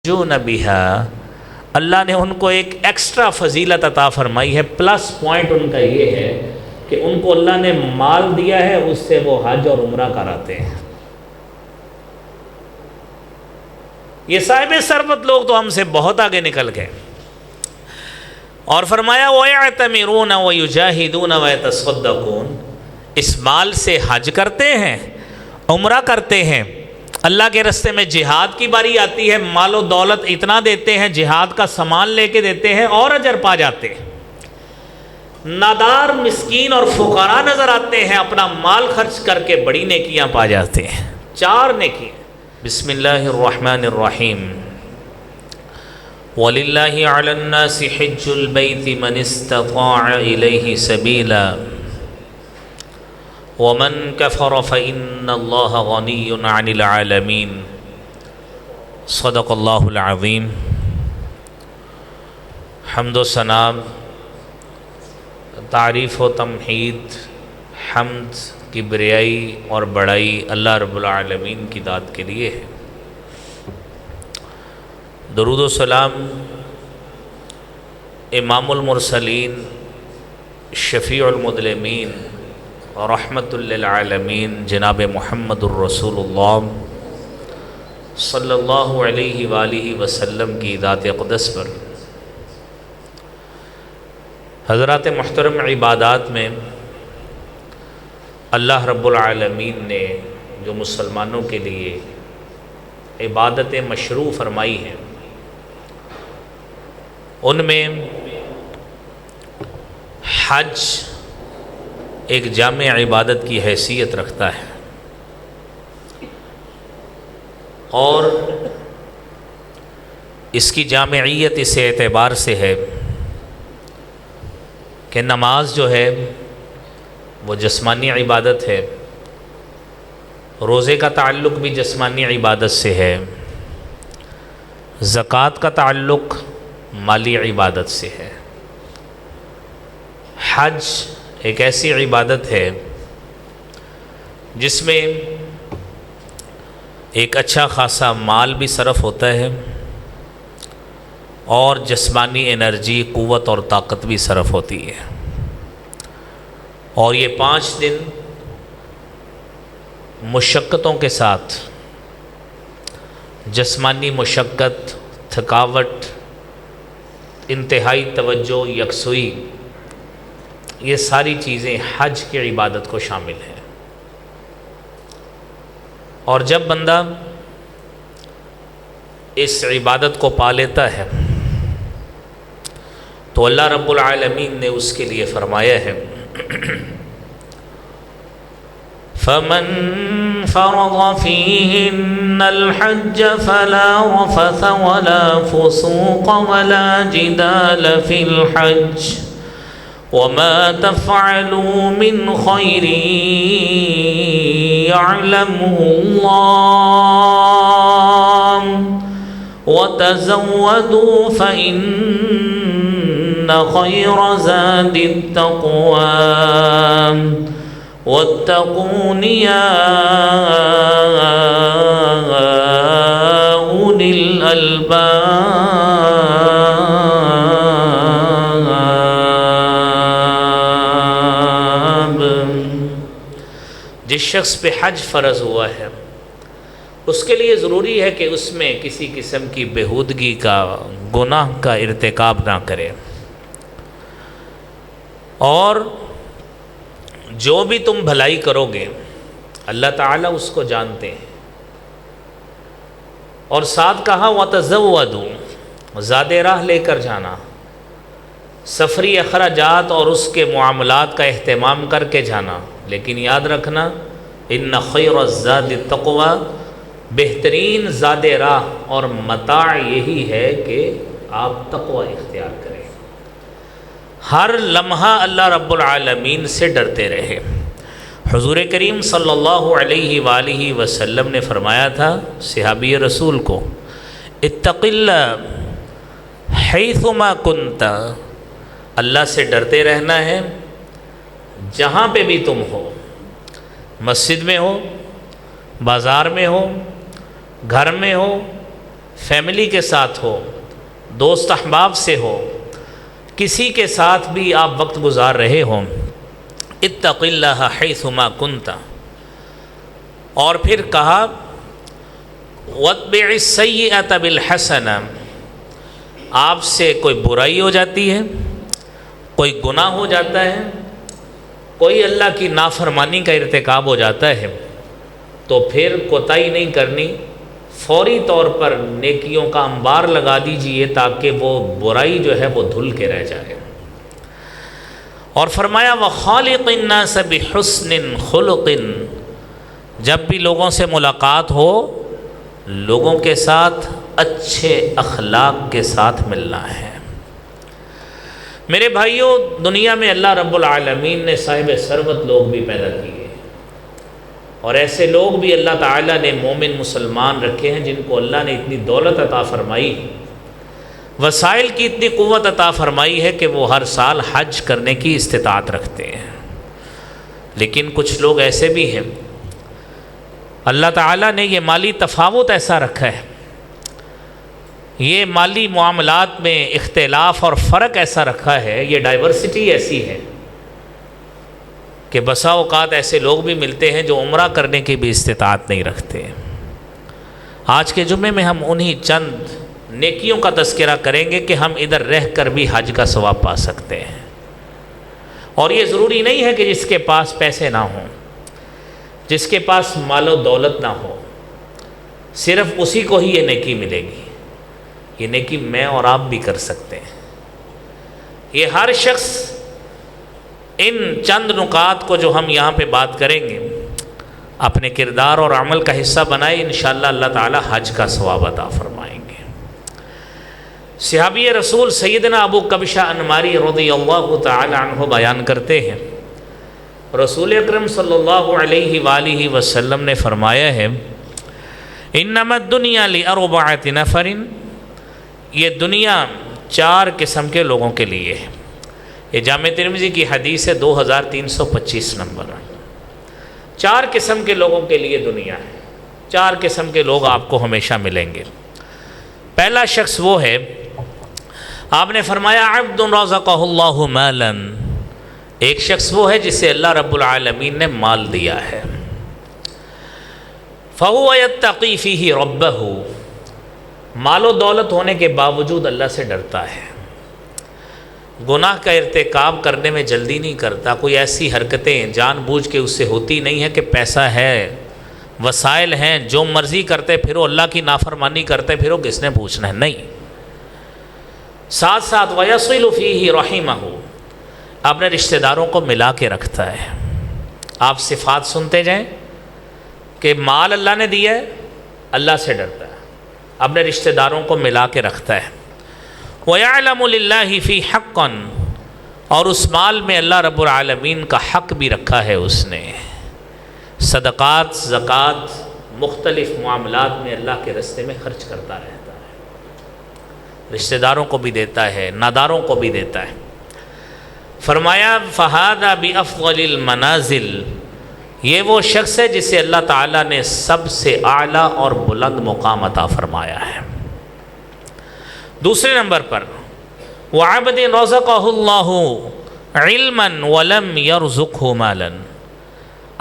جو نبیہا، اللہ نے ان کو ایک ایکسٹرا فضیلت عطا فرمائی ہے، پلس پوائنٹ ان کا یہ ہے کہ ان کو اللہ نے مال دیا ہے، اس سے وہ حج اور عمرہ کراتے ہیں۔ یہ صاحب ثروت لوگ تو ہم سے بہت آگے نکل گئے۔ اور فرمایا وَيَعْتَمِرُونَ وَيُجَاهِدُونَ وَيَتَصَدَّقُونَ، اس مال سے حج کرتے ہیں، عمرہ کرتے ہیں، اللہ کے راستے میں جہاد کی باری آتی ہے، مال و دولت اتنا دیتے ہیں، جہاد کا سامان لے کے دیتے ہیں اور اجر پا جاتے ہیں۔ نادار، مسکین اور فقراء نظر آتے ہیں، اپنا مال خرچ کر کے بڑی نیکیاں پا جاتے ہیں۔ 4 نیکیاں۔ بسم اللہ الرحمن الرحیم۔ وَلِلَّهِ عَلَى النَّاسِ حِجُّ الْبَيْتِ مَنِ اسْتَطَاعَ إِلَيْهِ سَبِيلًا وَمَنْ كَفَرَ فَإِنَّ اللَّهَ غَنِيٌّ عَنِ الْعَالَمِينَ۔ صدق اللہ العظیم۔ حمد و ثنا، تعریف و تمحید، حمد، کبریائی اور بڑائی اللہ رب العالمین کی ذات کے لیے ہے۔ درود و سلام امام المرسلین، شفیع المذنبین، رحمت للعالمین جناب محمد الرسول اللہ صلی اللہ علیہ وآلہ وسلم کی ذات اقدس پر۔ حضرات محترم، عبادات میں اللہ رب العالمین نے جو مسلمانوں کے لیے عبادتیں مشروع فرمائی ہیں، ان میں حج ایک جامع عبادت کی حیثیت رکھتا ہے، اور اس کی جامعیت اس اعتبار سے ہے کہ نماز جو ہے وہ جسمانی عبادت ہے، روزے کا تعلق بھی جسمانی عبادت سے ہے، زکوٰۃ کا تعلق مالی عبادت سے ہے۔ حج ایک ایسی عبادت ہے جس میں ایک اچھا خاصا مال بھی صرف ہوتا ہے اور جسمانی انرجی، قوت اور طاقت بھی صرف ہوتی ہے، اور یہ 5 دن مشقتوں کے ساتھ، جسمانی مشقت، تھکاوٹ، انتہائی توجہ، یکسوئی، یہ ساری چیزیں حج کی عبادت کو شامل ہیں۔ اور جب بندہ اس عبادت کو پا لیتا ہے تو اللہ رب العالمین نے اس کے لیے فرمایا ہے فَمَن فَرَضَ فِيهِنَّ الْحَجَّ فَلَا رَفَثَ وَلَا فُسُوقَ وَلَا جِدَالَ فِي الْحَجِّ وَمَا تَفْعَلُوا مِنْ خَيْرٍ يَعْلَمْهُ اللَّهُ وَتَزَوَّدُوا فَإِنَّ خَيْرَ زَادِ التَّقْوَىٰ وَاتَّقُونِ يَا أُولِي الْأَلْبَابِ۔ جس شخص پہ حج فرض ہوا ہے اس کے لیے ضروری ہے کہ اس میں کسی قسم کی بےہودگی کا، گناہ کا ارتکاب نہ کرے، اور جو بھی تم بھلائی کرو گے اللہ تعالیٰ اس کو جانتے ہیں۔ اور ساتھ کہا وَتَزَوَّدُوا، زاد راہ لے کر جانا، سفری اخراجات اور اس کے معاملات کا اہتمام کر کے جانا، لیکن یاد رکھنا ان خیر الزاد التقویٰ، بہترین زاد راہ اور متاع یہی ہے کہ آپ تقوی اختیار کریں، ہر لمحہ اللہ رب العالمین سے ڈرتے رہے۔ حضور کریم صلی اللہ علیہ وآلہ وسلم نے فرمایا تھا صحابی رسول کو، اتق اللہ حیثما کنت، اللہ سے ڈرتے رہنا ہے جہاں پہ بھی تم ہو، مسجد میں ہو، بازار میں ہو، گھر میں ہو، فیملی کے ساتھ ہو، دوست احباب سے ہو، کسی کے ساتھ بھی آپ وقت گزار رہے ہوں، اتق اللہ حیثما کنت، اور پھر کہا واتبع السیئۃ بالحسنہ، آپ سے کوئی برائی ہو جاتی ہے، کوئی گناہ ہو جاتا ہے، کوئی اللہ کی نافرمانی کا ارتکاب ہو جاتا ہے، تو پھر کوتاہی نہیں کرنی، فوری طور پر نیکیوں کا انبار لگا دیجئے تاکہ وہ برائی جو ہے وہ دھل کے رہ جائے۔ اور فرمایا وَخَالِقِ النَّاسَ بِحُسْنٍ خُلُقٍ، جب بھی لوگوں سے ملاقات ہو لوگوں کے ساتھ اچھے اخلاق کے ساتھ ملنا ہے۔ میرے بھائیوں، دنیا میں اللہ رب العالمین نے صاحب ثروت لوگ بھی پیدا کیے، اور ایسے لوگ بھی اللہ تعالیٰ نے مومن مسلمان رکھے ہیں جن کو اللہ نے اتنی دولت عطا فرمائی، وسائل کی اتنی قوت عطا فرمائی ہے کہ وہ ہر سال حج کرنے کی استطاعت رکھتے ہیں۔ لیکن کچھ لوگ ایسے بھی ہیں، اللہ تعالیٰ نے یہ مالی تفاوت ایسا رکھا ہے، یہ مالی معاملات میں اختلاف اور فرق ایسا رکھا ہے، یہ ڈائیورسٹی ایسی ہے کہ بسا اوقات ایسے لوگ بھی ملتے ہیں جو عمرہ کرنے کی بھی استطاعت نہیں رکھتے۔ آج کے جمعے میں ہم انہی چند نیکیوں کا تذکرہ کریں گے کہ ہم ادھر رہ کر بھی حج کا ثواب پا سکتے ہیں، اور یہ ضروری نہیں ہے کہ جس کے پاس پیسے نہ ہوں، جس کے پاس مال و دولت نہ ہو، صرف اسی کو ہی یہ نیکی ملے گی۔ یہ نیکی میں اور آپ بھی کر سکتے ہیں۔ یہ ہر شخص ان چند نکات کو جو ہم یہاں پہ بات کریں گے اپنے کردار اور عمل کا حصہ بنائے، انشاءاللہ اللہ تعالی حج کا ثواب عطا فرمائیں گے۔ صحابی رسول سیدنا ابو کبشہ انماری رضی اللہ تعالی عنہ بیان کرتے ہیں، رسول اکرم صلی اللہ علیہ وآلہ وسلم نے فرمایا ہے انما الدنیا لاربعۃ نفر، یہ دنیا 4 قسم کے لوگوں کے لیے ہے۔ یہ جامع ترمذی کی حدیث ہے 2325 نمبر۔ 4 قسم کے لوگوں کے لیے دنیا ہے، 4 قسم کے لوگ آپ کو ہمیشہ ملیں گے۔ پہلا شخص وہ ہے، آپ نے فرمایا عبد رزقہ اللہ مالا، ایک شخص وہ ہے جسے اللہ رب العالمین نے مال دیا ہے، فہو یتقی فیہ ربہ، مال و دولت ہونے کے باوجود اللہ سے ڈرتا ہے، گناہ کا ارتکاب کرنے میں جلدی نہیں کرتا، کوئی ایسی حرکتیں جان بوجھ کے اس سے ہوتی نہیں ہے کہ پیسہ ہے، وسائل ہیں، جو مرضی کرتے پھرو، اللہ کی نافرمانی کرتے پھرو، کس نے پوچھنا ہے، نہیں۔ ساتھ ساتھ وَيَصِلُ فِيهِ رَحِمَهُ، اپنے رشتہ داروں کو ملا کے رکھتا ہے۔ آپ صفات سنتے جائیں کہ مال اللہ نے دیا ہے، اللہ سے ڈرتا ہے، اپنے رشتہ داروں کو ملا کے رکھتا ہے۔ وَيَعْلَمُ لِلَّهِ فِي حَقًّا، اور اس مال میں اللہ رب العالمین کا حق بھی رکھا ہے اس نے، صدقات، زکوٰۃ، مختلف معاملات میں اللہ کے راستے میں خرچ کرتا رہتا ہے، رشتہ داروں کو بھی دیتا ہے، ناداروں کو بھی دیتا ہے۔ فرمایا فہذا بافضل المنازل، یہ وہ شخص ہے جسے اللہ تعالیٰ نے سب سے اعلیٰ اور بلند مقام عطا فرمایا ہے۔ دوسرے نمبر پر وعبد رزقہ اللہ علما ولم یرزقہ مالا،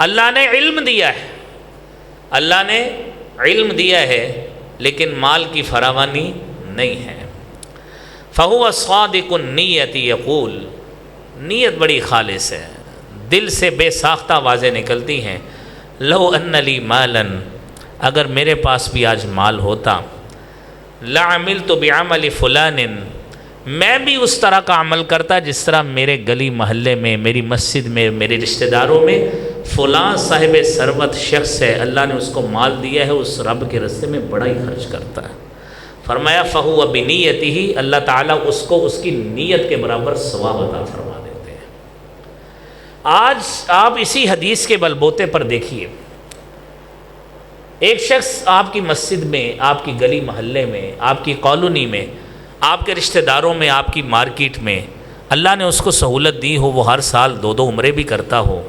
اللہ نے علم دیا ہے، اللہ نے علم دیا ہے لیکن مال کی فراوانی نہیں ہے۔ فہو صادق النیت یقول، نیت بڑی خالص ہے، دل سے بے ساختہ آوازیں نکلتی ہیں، لو ان لی مالا، اگر میرے پاس بھی آج مال ہوتا، لعملت بعمل فلان، میں بھی اس طرح کا عمل کرتا جس طرح میرے گلی محلے میں، میری مسجد میں، میرے رشتہ داروں میں فلاں صاحب ثروت شخص ہے، اللہ نے اس کو مال دیا ہے، اس رب کے راستے میں بڑا ہی خرچ کرتا ہے۔ فرمایا فہو بنیتہ، اللہ تعالیٰ اس کو اس کی نیت کے برابر ثواب عطا فرما دیتے ہیں۔ آج آپ اسی حدیث کے بلبوتے پر دیکھیے، ایک شخص آپ کی مسجد میں، آپ کی گلی محلے میں، آپ کی کالونی میں، آپ کے رشتہ داروں میں، آپ کی مارکیٹ میں اللہ نے اس کو سہولت دی ہو، وہ ہر سال 2 عمرے بھی کرتا ہو،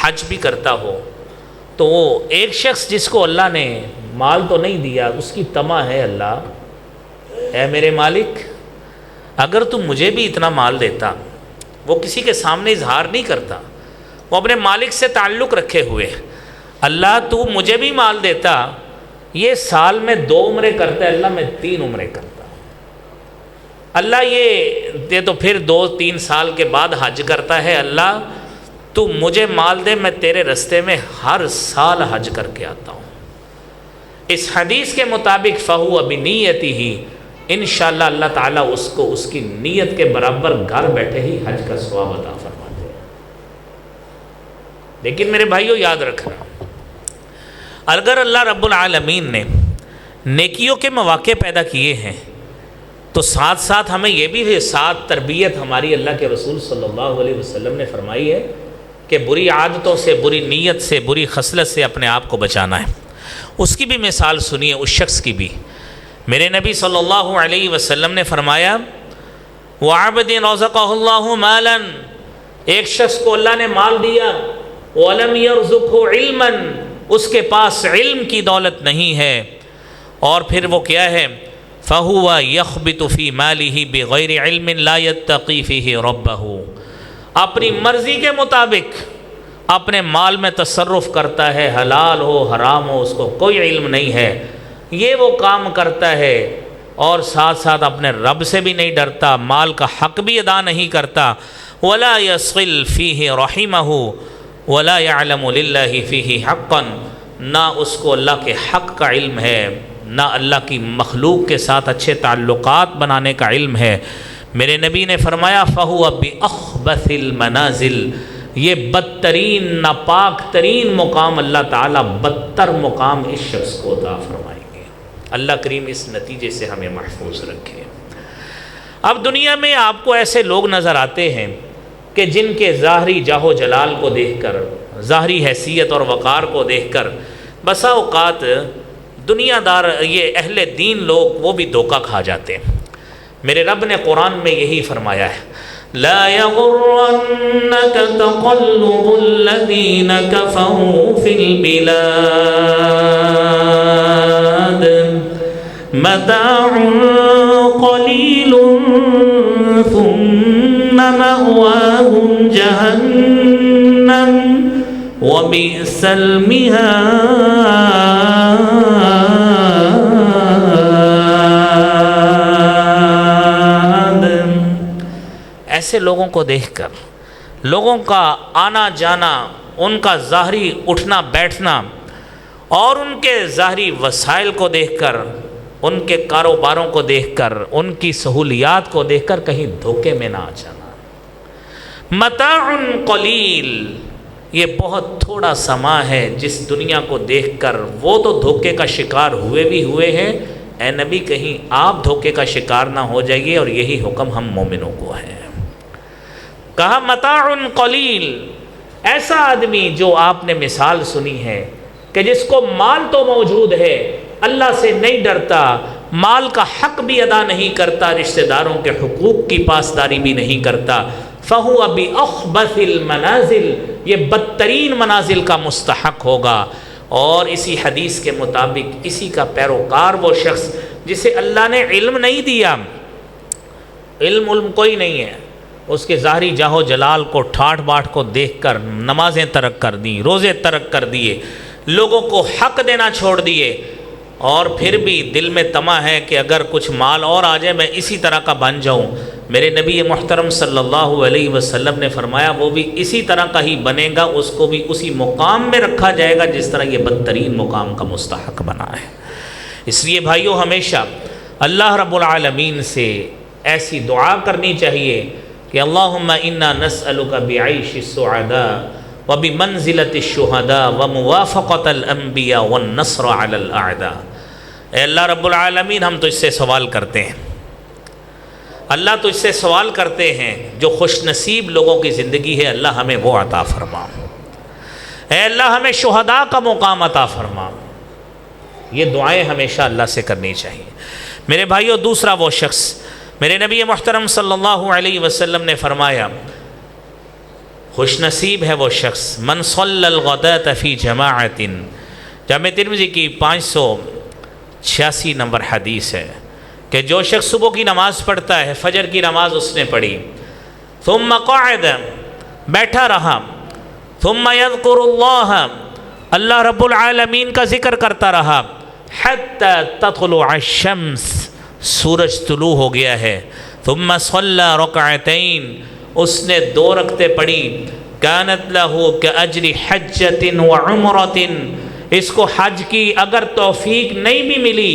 حج بھی کرتا ہو، تو وہ ایک شخص جس کو اللہ نے مال تو نہیں دیا، اس کی طمع ہے اللہ اے میرے مالک اگر تم مجھے بھی اتنا مال دیتا، وہ کسی کے سامنے اظہار نہیں کرتا، وہ اپنے مالک سے تعلق رکھے ہوئے، اللہ تو مجھے بھی مال دیتا، یہ سال میں 2 عمرے کرتا ہے، اللہ میں 3 عمرے کرتا، اللہ یہ تو پھر 2-3 سال کے بعد حج کرتا ہے، اللہ تو مجھے مال دے، میں تیرے رستے میں ہر سال حج کر کے آتا ہوں۔ اس حدیث کے مطابق فہو بنیتہ، انشاءاللہ اللہ تعالیٰ اس کو اس کی نیت کے برابر گھر بیٹھے ہی حج کا ثواب عطا فرماتے ہیں۔ لیکن میرے بھائیو یاد رکھنا، اگر اللہ رب العالمین نے نیکیوں کے مواقع پیدا کیے ہیں تو ساتھ ساتھ ہمیں یہ بھی ساتھ تربیت ہماری اللہ کے رسول صلی اللہ علیہ وسلم نے فرمائی ہے کہ بری عادتوں سے، بری نیت سے، بری خصلت سے اپنے آپ کو بچانا ہے۔ اس کی بھی مثال سنیے، اس شخص کی بھی۔ میرے نبی صلی اللہ علیہ وسلم نے فرمایا وَعَبْدٍ رَزَقَهُ اللَّهُ مَالًا، ایک شخص کو اللہ نے مال دیا، وَلَمْ يَرْزُقْهُ عِلْمًا، اس کے پاس علم کی دولت نہیں ہے، اور پھر وہ کیا ہے فَهُوَ يَخْبِتُ فِي مَالِهِ بِغَيْرِ عِلْمٍ لَا يَتَّقِي فِيهِ رَبَّهُ، اپنی مرضی کے مطابق اپنے مال میں تصرف کرتا ہے، حلال ہو حرام ہو، اس کو کوئی علم نہیں ہے، یہ وہ کام کرتا ہے اور ساتھ ساتھ اپنے رب سے بھی نہیں ڈرتا، مال کا حق بھی ادا نہیں کرتا، وَلَا يَصِلْ فِيهِ رَحِمَهُ وَلَا يَعْلَمُ لِلَّهِ فِيهِ حَقًّا، نہ اس کو اللہ کے حق کا علم ہے، نہ اللہ کی مخلوق کے ساتھ اچھے تعلقات بنانے کا علم ہے۔ میرے نبی نے فرمایا فَهُوَ بِأَخْبَثِ الْمَنَازِلِ، یہ بدترین ناپاک ترین مقام اللہ تعالیٰ بدتر مقام اس شخص کو عطا فرمائیں گے۔ اللہ کریم اس نتیجے سے ہمیں محفوظ رکھے۔ اب دنیا میں آپ کو ایسے لوگ نظر آتے ہیں کہ جن کے ظاہری جاہ و جلال کو دیکھ کر، ظاہری حیثیت اور وقار کو دیکھ کر بسا اوقات دنیا دار، یہ اہل دین لوگ، وہ بھی دھوکہ کھا جاتے ہیں۔ میرے رب نے قرآن میں یہی فرمایا ہے لا يغرنك تقلب الذين كفروا في البلاد متاع قليل ثم مأواهم جهنم وبئس المهاد۔ ایسے لوگوں کو دیکھ کر، لوگوں کا آنا جانا، ان کا ظاہری اٹھنا بیٹھنا اور ان کے ظاہری وسائل کو دیکھ کر، ان کے کاروباروں کو دیکھ کر، ان کی سہولیات کو دیکھ کر کہیں دھوکے میں نہ آ جانا۔ متاع قلیل، یہ بہت تھوڑا سما ہے جس دنیا کو دیکھ کر وہ تو دھوکے کا شکار ہوئے ہیں، اے نبی کہیں آپ دھوکے کا شکار نہ ہو جائیے، اور یہی حکم ہم مومنوں کو ہے۔ کہا متاع قلیل، ایسا آدمی جو آپ نے مثال سنی ہے کہ جس کو مال تو موجود ہے، اللہ سے نہیں ڈرتا، مال کا حق بھی ادا نہیں کرتا، رشتہ داروں کے حقوق کی پاسداری بھی نہیں کرتا، فَهُوَ بِأَخْبَثِ الْمَنَازِلِ، یہ بدترین منازل کا مستحق ہوگا۔ اور اسی حدیث کے مطابق اسی کا پیروکار وہ شخص جسے اللہ نے علم نہیں دیا، علم کوئی نہیں ہے، اس کے ظاہری جاہ و جلال کو، ٹھاٹ باٹھ کو دیکھ کر نمازیں ترک کر دیں، روزے ترک کر دیے، لوگوں کو حق دینا چھوڑ دیے، اور پھر بھی دل میں طمع ہے کہ اگر کچھ مال اور آ جائے میں اسی طرح کا بن جاؤں۔ میرے نبی محترم صلی اللہ علیہ وسلم نے فرمایا وہ بھی اسی طرح کا ہی بنے گا، اس کو بھی اسی مقام میں رکھا جائے گا جس طرح یہ بدترین مقام کا مستحق بنا ہے۔ اس لیے بھائیو ہمیشہ اللہ رب العالمین سے ایسی دعا کرنی چاہیے کہ اللہم انا نسألک بعیش السعداء وبمنزلۃ الشہداء وموافقۃ الانبیاء والنصر علی الاعداء۔ اے اللہ رب العالمین، ہم تجھ سے سوال کرتے ہیں، اللہ تجھ سے سوال کرتے ہیں جو خوش نصیب لوگوں کی زندگی ہے اللہ ہمیں وہ عطا فرما، اے اللہ ہمیں شہداء کا مقام عطا فرما۔ یہ دعائیں ہمیشہ اللہ سے کرنی چاہیے۔ میرے بھائیو، دوسرا وہ شخص، میرے نبی محترم صلی اللہ علیہ وسلم نے فرمایا خوش نصیب ہے وہ شخص من صلی الغداۃ فی جماعت، جامع ترمذی کی 586 نمبر حدیث ہے کہ جو شخص صبح کی نماز پڑھتا ہے، فجر کی نماز اس نے پڑھی، ثم قعد بیٹھا رہا، ثم یذکر اللہ اللہ رب العالمین کا ذکر کرتا رہا، حتی تطلع الشمس سورج طلوع ہو گیا ہے، ثم صلی رکعتین اس نے 2 رکعتیں پڑھی، کانت لہ کاجر حجۃ وعمرۃ اس کو حج کی اگر توفیق نہیں بھی ملی،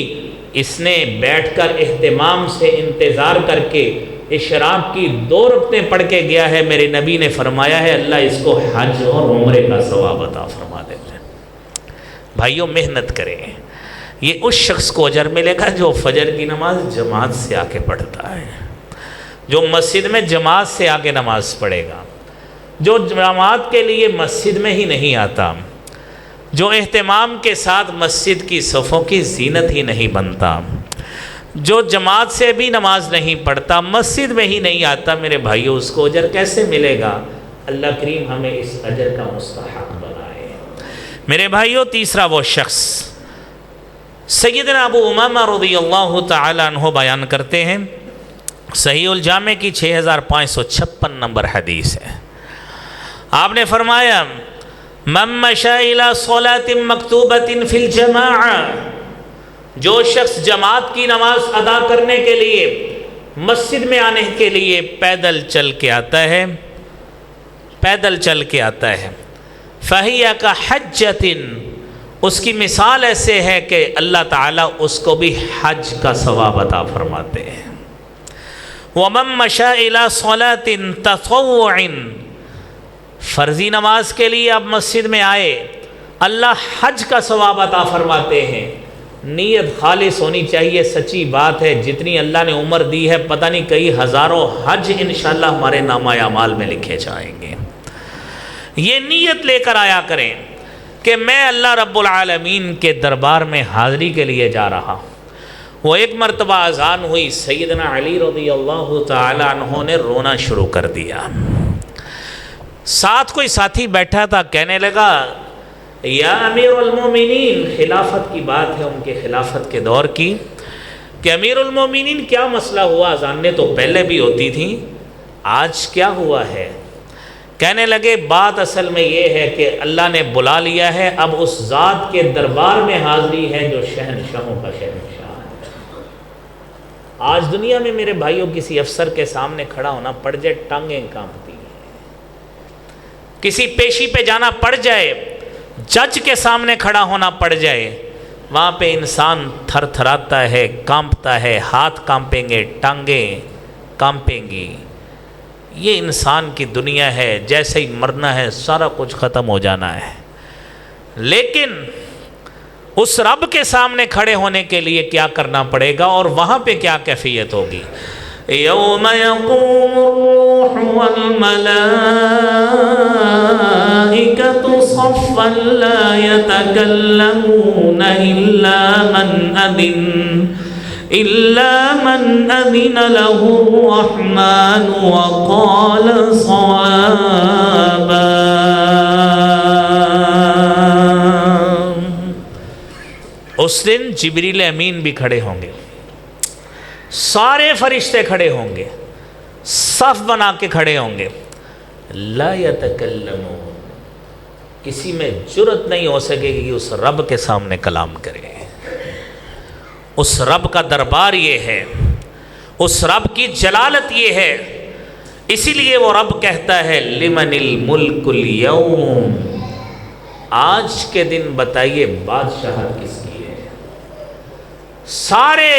اس نے بیٹھ کر اہتمام سے انتظار کر کے اشراق کی 2 رکعتیں پڑھ کے گیا ہے، میرے نبی نے فرمایا ہے اللہ اس کو حج اور عمرے کا ثواب عطا فرما دیتے ہیں۔ بھائیوں محنت کریں، یہ اس شخص کو اجر ملے گا جو فجر کی نماز جماعت سے آ کے پڑھتا ہے، جو مسجد میں جماعت سے آ کے نماز پڑھے گا، جو جماعت کے لیے مسجد میں ہی نہیں آتا، جو اہتمام کے ساتھ مسجد کی صفوں کی زینت ہی نہیں بنتا، جو جماعت سے بھی نماز نہیں پڑھتا، مسجد میں ہی نہیں آتا، میرے بھائیوں اس کو اجر کیسے ملے گا؟ اللہ کریم ہمیں اس اجر کا مستحق بنائے۔ میرے بھائیوں تیسرا وہ شخص سیدنا ابو امامہ رضی اللہ تعالی عنہ بیان کرتے ہیں، صحیح الجامع کی 6556 نمبر حدیث ہے، آپ نے فرمایا من مشى الى صلاة مکتوبۃ فی الجماعہ جو شخص جماعت کی نماز ادا کرنے کے لیے مسجد میں آنے کے لیے پیدل چل کے آتا ہے، پیدل چل کے آتا ہے، فَهِيَ كَحَجَّةٍ اس کی مثال ایسے ہے کہ اللہ تعالیٰ اس کو بھی حج کا ثواب عطا فرماتے ہیں۔ وَمَن مَشَى إِلَى صَلَاةٍ تَطَوُّعٍ فرضی نماز کے لیے اب مسجد میں آئے، اللہ حج کا ثواب عطا فرماتے ہیں، نیت خالص ہونی چاہیے۔ سچی بات ہے جتنی اللہ نے عمر دی ہے پتہ نہیں کئی ہزاروں حج انشاءاللہ ہمارے نامہ اعمال میں لکھے جائیں گے۔ یہ نیت لے کر آیا کریں کہ میں اللہ رب العالمین کے دربار میں حاضری کے لیے جا رہا ہوں۔ وہ ایک مرتبہ اذان ہوئی، سیدنا علی رضی اللہ تعالی عنہ نے رونا شروع کر دیا، ساتھ کوئی ساتھی بیٹھا تھا، کہنے لگا یا امیر المومنین، خلافت کی بات ہے ان کے خلافت کے دور کی، کہ امیر المومنین کیا مسئلہ ہوا؟ اذانیں تو پہلے بھی ہوتی تھیں، آج کیا ہوا ہے؟ کہنے لگے بات اصل میں یہ ہے کہ اللہ نے بلا لیا ہے، اب اس ذات کے دربار میں حاضری ہے جو شہنشاہوں کا شہنشاہ ہے۔ آج دنیا میں میرے بھائیوں کسی افسر کے سامنے کھڑا ہونا پڑ جائے ٹانگیں کانپتی ہیں، کسی پیشی پہ جانا پڑ جائے، جج کے سامنے کھڑا ہونا پڑ جائے، وہاں پہ انسان تھر تھراتا ہے، کانپتا ہے، ہاتھ کانپیں گے، ٹانگیں کانپیں گی۔ یہ انسان کی دنیا ہے، جیسے ہی مرنا ہے سارا کچھ ختم ہو جانا ہے، لیکن اس رب کے سامنے کھڑے ہونے کے لیے کیا کرنا پڑے گا اور وہاں پہ کیا کیفیت ہوگی؟ یوم یقوم الروح والملائکۃ صفا لا یتکلمون الا من اذن له الرحمن وقال صوابا۔ اس دن جبریل امین بھی کھڑے ہوں گے، سارے فرشتے کھڑے ہوں گے، صف بنا کے کھڑے ہوں گے، لا یتکلمون کسی میں جرت نہیں ہو سکے گی کہ اس رب کے سامنے کلام کرے۔ اس رب کا دربار یہ ہے، اس رب کی جلالت یہ ہے، اسی لیے وہ رب کہتا ہے لمن الملک اليوم، آج کے دن بتائیے بادشاہت کس کی ہے؟ سارے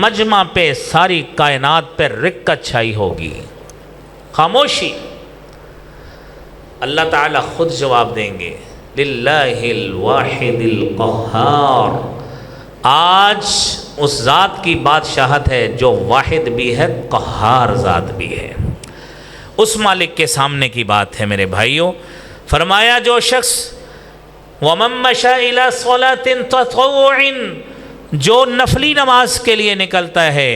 مجمع پہ، ساری کائنات پہ رکت چھائی ہوگی، خاموشی۔ اللہ تعالیٰ خود جواب دیں گے للہ الواحد القہار، آج اس ذات کی بادشاہت ہے جو واحد بھی ہے، قہار ذات بھی ہے، اس مالک کے سامنے کی بات ہے میرے بھائیوں۔ فرمایا جو شخص وَمَن مَشَى إِلَى صَلَاةٍ تَطَوُّعٍ جو نفلی نماز کے لیے نکلتا ہے،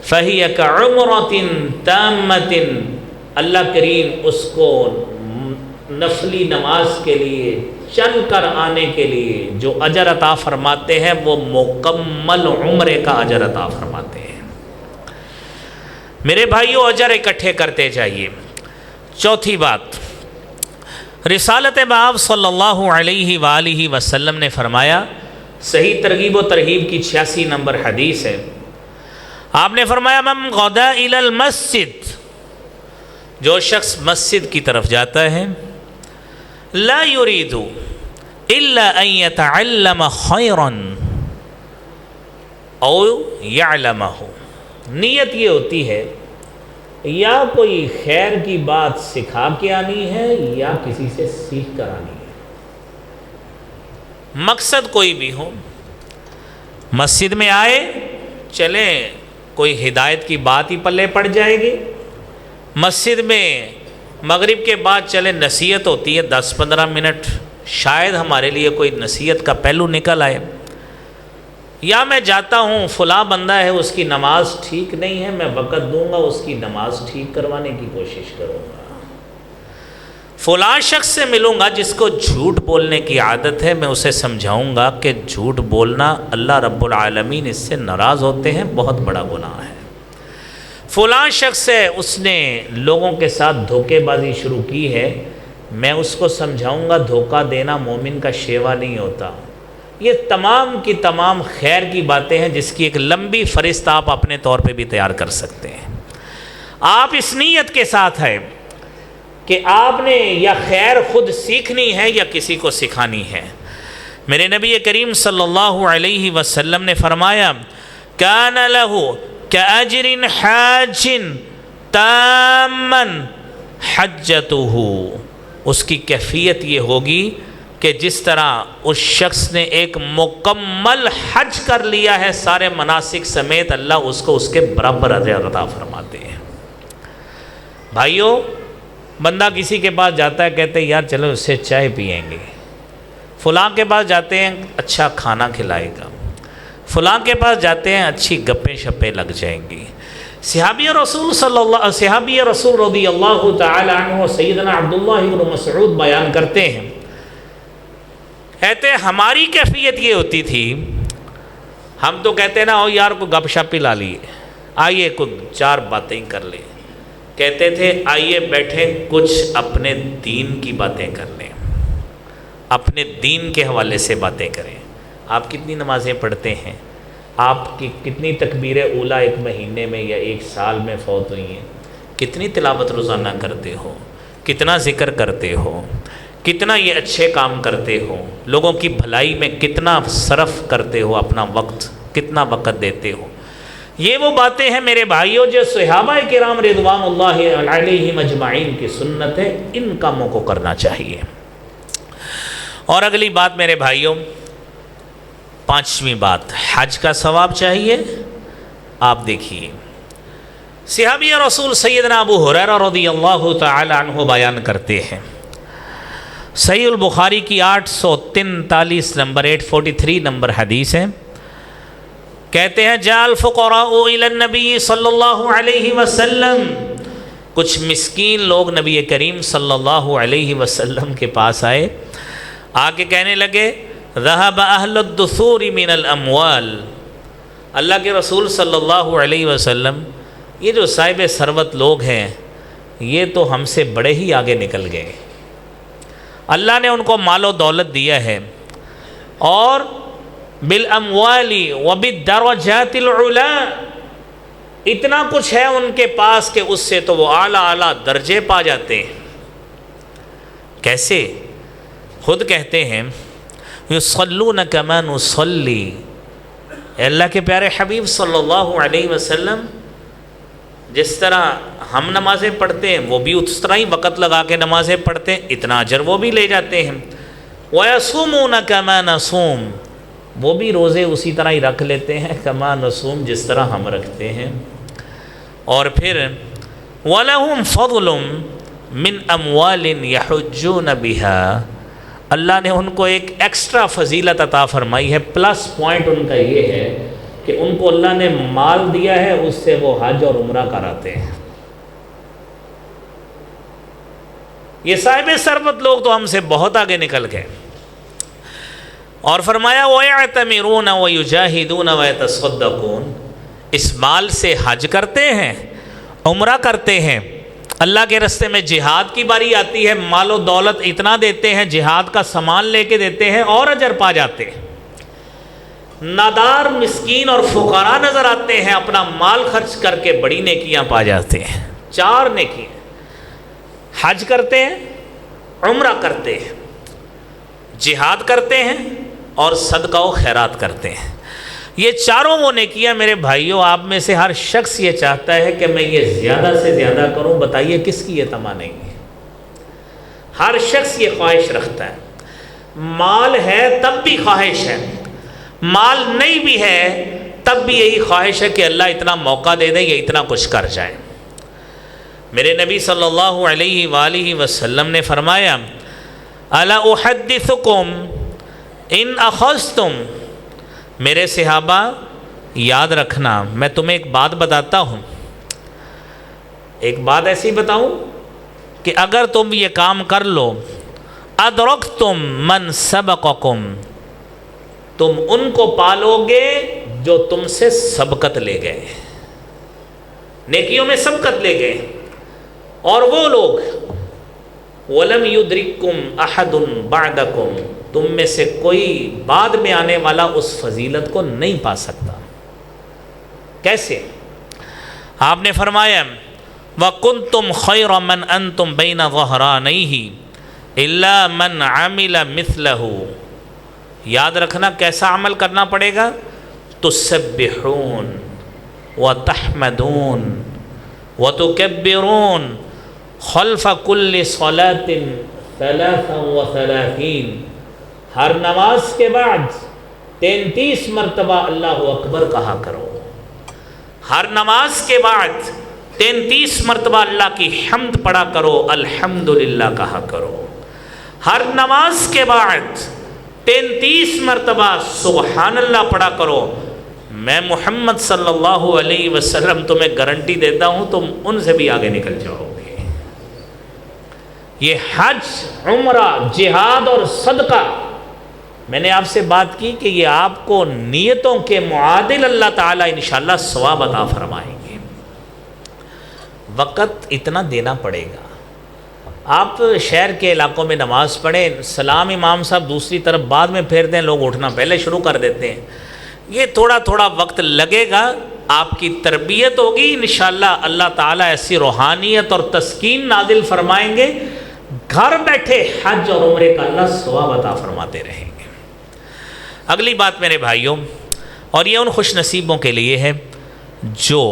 فَهِيَ كَعُمْرَةٍ تَامَّةٍ اللہ کریم اس کو نفلی نماز کے لیے چل کر آنے کے لیے جو اجر عطا فرماتے ہیں وہ مکمل عمرے کا اجر عطا فرماتے ہیں۔ میرے بھائیو، اجر اکٹھے کرتے جائیے۔ چوتھی بات، رسالت مآب صلی اللہ علیہ وآلہ وسلم نے فرمایا، صحیح ترغیب و ترہیب کی 86 نمبر حدیث ہے، آپ نے فرمایا من غدا الی المسجد، جو شخص مسجد کی طرف جاتا ہے، لا یرید الا ان یتعلم خیرا او یعلمہ، نیت یہ ہوتی ہے یا کوئی خیر کی بات سکھا کے آنی ہے یا کسی سے سیکھ کر آنی ہے، مقصد کوئی بھی ہو۔ مسجد میں آئے، چلیں کوئی ہدایت کی بات ہی پلے پڑ جائے گی، مسجد میں مغرب کے بعد چلے نصیحت ہوتی ہے 10-15 منٹ، شاید ہمارے لیے کوئی نصیحت کا پہلو نکل آئے، یا میں جاتا ہوں فلاں بندہ ہے اس کی نماز ٹھیک نہیں ہے، میں وقت دوں گا اس کی نماز ٹھیک کروانے کی کوشش کروں گا، فلاں شخص سے ملوں گا جس کو جھوٹ بولنے کی عادت ہے، میں اسے سمجھاؤں گا کہ جھوٹ بولنا اللہ رب العالمین اس سے ناراض ہوتے ہیں، بہت بڑا گناہ ہے، فلاں شخص ہے اس نے لوگوں کے ساتھ دھوکے بازی شروع کی ہے، میں اس کو سمجھاؤں گا دھوکہ دینا مومن کا شیوا نہیں ہوتا۔ یہ تمام کی تمام خیر کی باتیں ہیں جس کی ایک لمبی فہرست آپ اپنے طور پہ بھی تیار کر سکتے ہیں۔ آپ اس نیت کے ساتھ ہے کہ آپ نے یا خیر خود سیکھنی ہے یا کسی کو سکھانی ہے۔ میرے نبی کریم صلی اللہ علیہ وسلم نے فرمایا، کان لہ کأجر حاج تاما حجتہ، اس کی کیفیت یہ ہوگی کہ جس طرح اس شخص نے ایک مکمل حج کر لیا ہے سارے مناسک سمیت، اللہ اس کو اس کے برابر اجر عطا فرماتے ہیں۔ بھائیو، بندہ کسی کے پاس جاتا ہے، کہتے ہیں یار چلو اس سے چائے پئیں گے، فلاں کے پاس جاتے ہیں اچھا کھانا کھلائے گا، فلاں کے پاس جاتے ہیں اچھی گپیں شپیں لگ جائیں گی۔ صحابی رسول رضی اللہ تعالی عنہ سیدنا عبداللہ بن مسعود بیان کرتے ہیں، کہتے ہیں ہماری کیفیت یہ ہوتی تھی، ہم تو کہتے ہیں نا او یار کو گپ شپ ہی لا لیے، آئیے کوئی 4 باتیں کر لیں، کہتے تھے آئیے بیٹھیں کچھ اپنے دین کی باتیں کر لیں، اپنے دین کے حوالے سے باتیں کریں۔ آپ کتنی نمازیں پڑھتے ہیں؟ آپ کی کتنی تکبیر اولیٰ ایک مہینے میں یا ایک سال میں فوت ہوئی ہیں؟ کتنی تلاوت روزانہ کرتے ہو؟ کتنا ذکر کرتے ہو؟ کتنا یہ اچھے کام کرتے ہو؟ لوگوں کی بھلائی میں کتنا صرف کرتے ہو اپنا وقت؟ کتنا وقت دیتے ہو؟ یہ وہ باتیں ہیں میرے بھائیوں جو صحابہ کرام رضوان اللہ علیہم اجمعین کی سنت ہے، ان کاموں کو کرنا چاہیے۔ اور اگلی بات میرے بھائیوں، 5ویں بات، حج کا ثواب چاہیے۔ آپ دیکھیے، صحابی رسول سیدنا ابو ہریرہ رضی اللہ تعالی عنہ بیان کرتے ہیں، صحیح البخاری کی 843 نمبر 843 نمبر حدیث ہے، کہتے ہیں جاء الفقراء الی النبی صلی اللہ علیہ وسلم، کچھ مسکین لوگ نبی کریم صلی اللہ علیہ وسلم کے پاس آئے، آ کے کہنے لگے ذهب اہل الدثور من الاموال، اللہ کے رسول صلی اللہ علیہ وسلم، یہ جو صاحب ثروت لوگ ہیں یہ تو ہم سے بڑے ہی آگے نکل گئے، اللہ نے ان کو مال و دولت دیا ہے، اور بالاموال وبالدرجات العلا، اتنا کچھ ہے ان کے پاس کہ اس سے تو وہ اعلیٰ اعلیٰ درجے پا جاتے ہیں۔ کیسے؟ خود کہتے ہیں یصلون کما نصلی، اے اللہ کے پیارے حبیب صلی اللہ علیہ وسلم، جس طرح ہم نمازیں پڑھتے ہیں وہ بھی اس طرح ہی وقت لگا کے نمازیں پڑھتے ہیں، اتنا اجر وہ بھی لے جاتے ہیں۔ وَيَصُومُونَ كَمَا نَصُومُ، وہ بھی روزے اسی طرح ہی رکھ لیتے ہیں کما نصوم، جس طرح ہم رکھتے ہیں۔ اور پھر وَلَهُمْ فَضْلٌ مِّنْ أَمْوَالٍ يَحُجُّونَ بِهَا، اللہ نے ان کو ایک ایکسٹرا فضیلت عطا فرمائی ہے، پلس پوائنٹ ان کا یہ ہے کہ ان کو اللہ نے مال دیا ہے، اس سے وہ حج اور عمرہ کراتے ہیں۔ یہ صاحب ثروت لوگ تو ہم سے بہت آگے نکل گئے۔ اور فرمایا وَيَعْتَمِرُونَ وَيُجَاهِدُونَ وَيَتَصَدَّقُونَ، اس مال سے حج کرتے ہیں، عمرہ کرتے ہیں، اللہ کے راستے میں جہاد کی باری آتی ہے، مال و دولت اتنا دیتے ہیں، جہاد کا سامان لے کے دیتے ہیں اور اجر پا جاتے ہیں۔ نادار، مسکین اور فقراء نظر آتے ہیں، اپنا مال خرچ کر کے بڑی نیکیاں پا جاتے ہیں۔ 4 نیکیاں، حج کرتے ہیں، عمرہ کرتے ہیں، جہاد کرتے ہیں اور صدقہ و خیرات کرتے ہیں۔ یہ چاروں وہ نیکیاں میرے بھائیوں، آپ میں سے ہر شخص یہ چاہتا ہے کہ میں یہ زیادہ سے زیادہ کروں۔ بتائیے کس کی یہ تمنا نہیں ہے؟ ہر شخص یہ خواہش رکھتا ہے۔ مال ہے تب بھی خواہش ہے، مال نہیں بھی ہے تب بھی یہی خواہش ہے کہ اللہ اتنا موقع دے دے، یہ اتنا کچھ کر جائے۔ میرے نبی صلی اللہ علیہ وآلہ وسلم نے فرمایا الا احدثکم ان اخذتم، میرے صحابہ یاد رکھنا، میں تمہیں ایک بات بتاتا ہوں، ایک بات ایسی بتاؤں کہ اگر تم یہ کام کر لو، ادرکتم من سبقکم، تم ان کو پالو گے جو تم سے سبقت لے گئے، نیکیوں میں سبقت لے گئے، اور وہ لوگ وَلَمْ يُدْرِكْكُمْ أَحَدٌ بَعْدَكُمْ، تم میں سے کوئی بعد میں آنے والا اس فضیلت کو نہیں پا سکتا۔ کیسے؟ آپ نے فرمایا وَكُنْتُمْ خَيْرَ مَنْ أَنْتُمْ بَيْنَ ظَهْرَانَيْهِ إِلَّا مَنْ عَمِلَ مِثْلَهُ، یاد رکھنا کیسا عمل کرنا پڑے گا؟ تُسَبِّحُونَ وَتَحْمَدُونَ وَتُكَبِّرُونَ خلف کل صلاة 33، ہر نماز کے بعد 33 مرتبہ اللہ اکبر کہا کرو، ہر نماز کے بعد 33 مرتبہ اللہ کی حمد پڑھا کرو، الحمدللہ کہا کرو، ہر نماز کے بعد 33 مرتبہ سبحان اللہ پڑھا کرو۔ میں محمد صلی اللہ علیہ وسلم تمہیں گارنٹی دیتا ہوں تم ان سے بھی آگے نکل جاؤ گے۔ یہ حج، عمرہ، جہاد اور صدقہ، میں نے آپ سے بات کی کہ یہ آپ کو نیتوں کے معادل اللہ تعالیٰ انشاءاللہ ثواب عطا فرمائیں گے۔ وقت اتنا دینا پڑے گا۔ آپ شہر کے علاقوں میں نماز پڑھیں، سلام امام صاحب دوسری طرف بعد میں پھیر دیں، لوگ اٹھنا پہلے شروع کر دیتے ہیں، یہ تھوڑا تھوڑا وقت لگے گا، آپ کی تربیت ہوگی، انشاءاللہ اللہ تعالیٰ ایسی روحانیت اور تسکین نازل فرمائیں گے، گھر بیٹھے حج اور عمرے کا اللہ ثواب عطا فرماتے رہیں گے۔ اگلی بات میرے بھائیوں، اور یہ ان خوش نصیبوں کے لیے ہے جو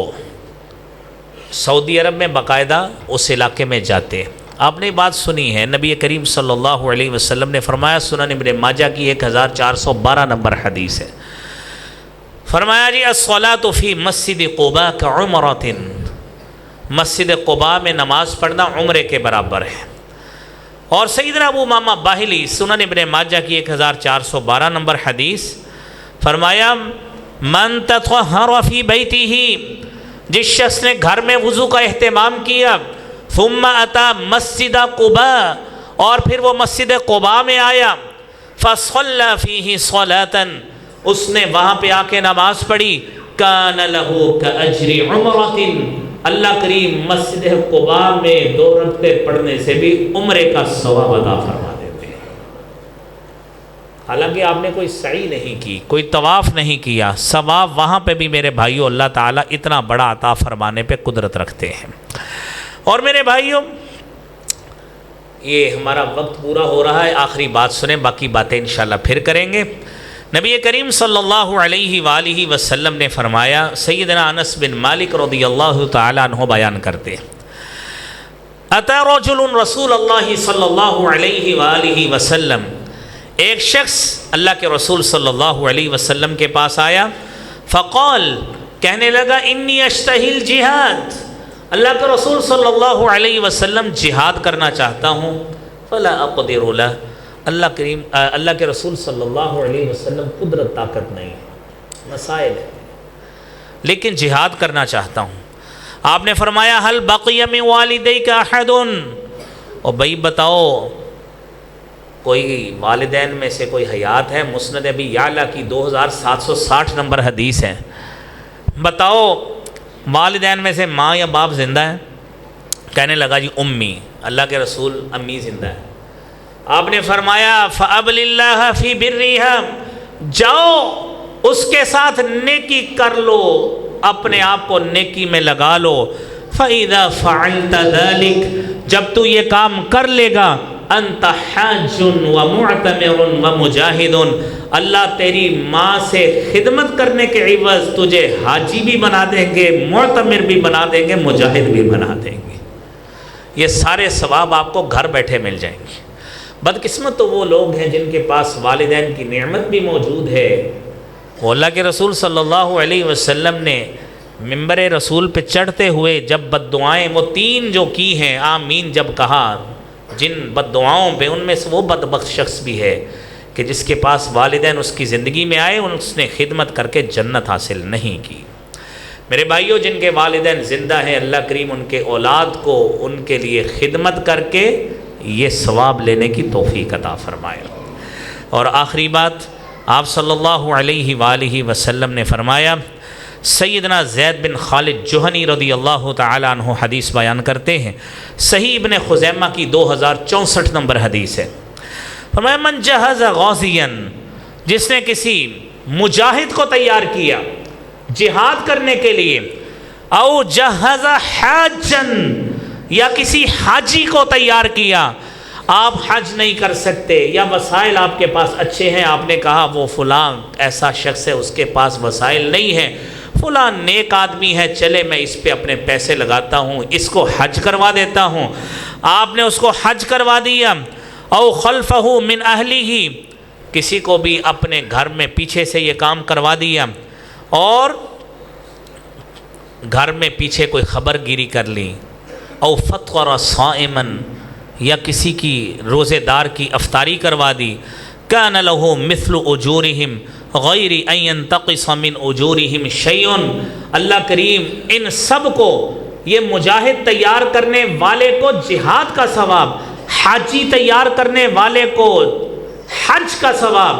سعودی عرب میں باقاعدہ اس علاقے میں جاتے ہیں۔ آپ نے بات سنی ہے، نبی کریم صلی اللہ علیہ وسلم نے فرمایا، سنن ابن ماجہ کی 1412 نمبر حدیث ہے، فرمایا جی الصلاۃ فی مسجد قباء کعمرۃ، مسجد قباء میں نماز پڑھنا عمرے کے برابر ہے۔ اور سیدنا ابو امامہ باہلی سنن ابن ماجہ کی 1412 نمبر حدیث، فرمایا من تطہر فی بیتہ، جس شخص نے گھر میں وضو کا اہتمام کیا، ثم اتا مسجد قباء، اور پھر وہ مسجد قباء میں آیا، فصلی فیہ صلاۃ، اس نے وہاں پہ آ کے نماز پڑھی، کان لہ کاجر عمرۃ، اللہ کریم مسجد قباء میں 2 رکعتیں پڑھنے سے بھی عمرے کا ثواب عطا فرما دیتے ہیں۔ حالانکہ آپ نے کوئی سعی نہیں کی، کوئی طواف نہیں کیا، ثواب وہاں پہ بھی میرے بھائیوں اللہ تعالیٰ اتنا بڑا عطا فرمانے پہ قدرت رکھتے ہیں۔ اور میرے بھائیوں یہ ہمارا وقت پورا ہو رہا ہے، آخری بات سنیں، باقی باتیں انشاءاللہ پھر کریں گے۔ نبی کریم صلی اللہ علیہ وآلہ وسلم نے فرمایا، سیدنا انس بن مالک رضی اللہ تعالیٰ عنہ بیان کرتے ہیں، اتی رجل رسول اللہ صلی اللہ علیہ وآلہ وسلم، ایک شخص اللہ کے رسول صلی اللہ علیہ وسلم کے پاس آیا، فقال، کہنے لگا، انی اشتہی الجہاد، اللہ کے رسول صلی اللہ علیہ وسلم جہاد کرنا چاہتا ہوں، فلا اقدر لہ، اللہ کے رسول صلی اللہ علیہ وسلم قدرت طاقت نہیں ہے، مسائل ہے، لیکن جہاد کرنا چاہتا ہوں۔ آپ نے فرمایا حل بقی من والدیک احد، اور بھائی بتاؤ کوئی والدین میں سے کوئی حیات ہے؟ مسند ابی یعلا کی 2760 نمبر حدیث ہے۔ بتاؤ والدین میں سے ماں یا باپ زندہ ہے؟ کہنے لگا جی امی۔ اللہ کے رسول امی زندہ ہے۔ آپ نے فرمایا فَأَبْلِ اللَّهَ فِي بِرِّهَا، جاؤ اس کے ساتھ نیکی کر لو، اپنے آپ کو نیکی میں لگا لو۔ فَإِذَا فَعَلْتَ ذَلِكَ، جب تو یہ کام کر لے گا، أَنْتَ حَاجٌ وَمُعْتَمِرٌ وَمُجَاہِدٌ، اللہ تیری ماں سے خدمت کرنے کے عوض تجھے حاجی بھی بنا دیں گے، معتمر بھی بنا دیں گے، مجاہد بھی بنا دیں گے۔ یہ سارے ثواب آپ کو گھر بیٹھے مل جائیں گے۔ بدقسمت تو وہ لوگ ہیں جن کے پاس والدین کی نعمت بھی موجود ہے۔ وہ اللہ کے رسول صلی اللہ علیہ وسلم نے منبر رسول پہ چڑھتے ہوئے جب بد دعائیں وہ 3 جو کی ہیں، آمین جب کہا، جن بد دعاؤں پہ، ان میں سے وہ بدبخت شخص بھی ہے کہ جس کے پاس والدین اس کی زندگی میں آئے، اس نے خدمت کر کے جنت حاصل نہیں کی۔ میرے بھائیوں، جن کے والدین زندہ ہیں، اللہ کریم ان کے اولاد کو ان کے لیے خدمت کر کے یہ ثواب لینے کی توفیق عطا فرمائے۔ اور آخری بات، آپ صلی اللہ علیہ وآلہ وسلم نے فرمایا، سیدنا زید بن خالد جوہنی رضی اللہ تعالیٰ عنہ حدیث بیان کرتے ہیں، صحیح ابن خزیمہ کی 2064 نمبر حدیث ہے۔ فرمایا من جہز غازیا، جس نے کسی مجاہد کو تیار کیا جہاد کرنے کے لیے، او جہز حاجن، یا کسی حاجی کو تیار کیا، آپ حج نہیں کر سکتے یا وسائل آپ کے پاس اچھے ہیں، آپ نے کہا وہ فلاں ایسا شخص ہے اس کے پاس وسائل نہیں ہیں، فلاں نیک آدمی ہے، چلے میں اس پہ اپنے پیسے لگاتا ہوں، اس کو حج کروا دیتا ہوں، آپ نے اس کو حج کروا دیا۔ او خلفہ من اہلہ، کسی کو بھی اپنے گھر میں پیچھے سے یہ کام کروا دیا، اور گھر میں پیچھے کوئی خبر گیری کر لی، او فطر صائما، یا کسی کی روزے دار کی افطاری کروا دی، کان لہ مثل اجورہم غیر ان ینتقص من اجورہم شیء، اللہ کریم ان سب کو، یہ مجاہد تیار کرنے والے کو جہاد کا ثواب، حاجی تیار کرنے والے کو حج کا ثواب،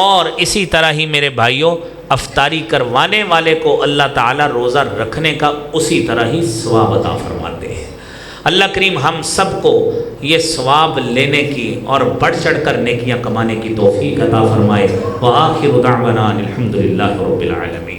اور اسی طرح ہی میرے بھائیوں افطاری کروانے والے کو اللہ تعالیٰ روزہ رکھنے کا اسی طرح ہی ثواب عطا فرماتے ہیں۔ اللہ کریم ہم سب کو یہ ثواب لینے کی اور بڑھ چڑھ کر نیکیاں کمانے کی توفیق عطا فرمائے۔ وآخر دعوانا الحمدللہ رب العالمین۔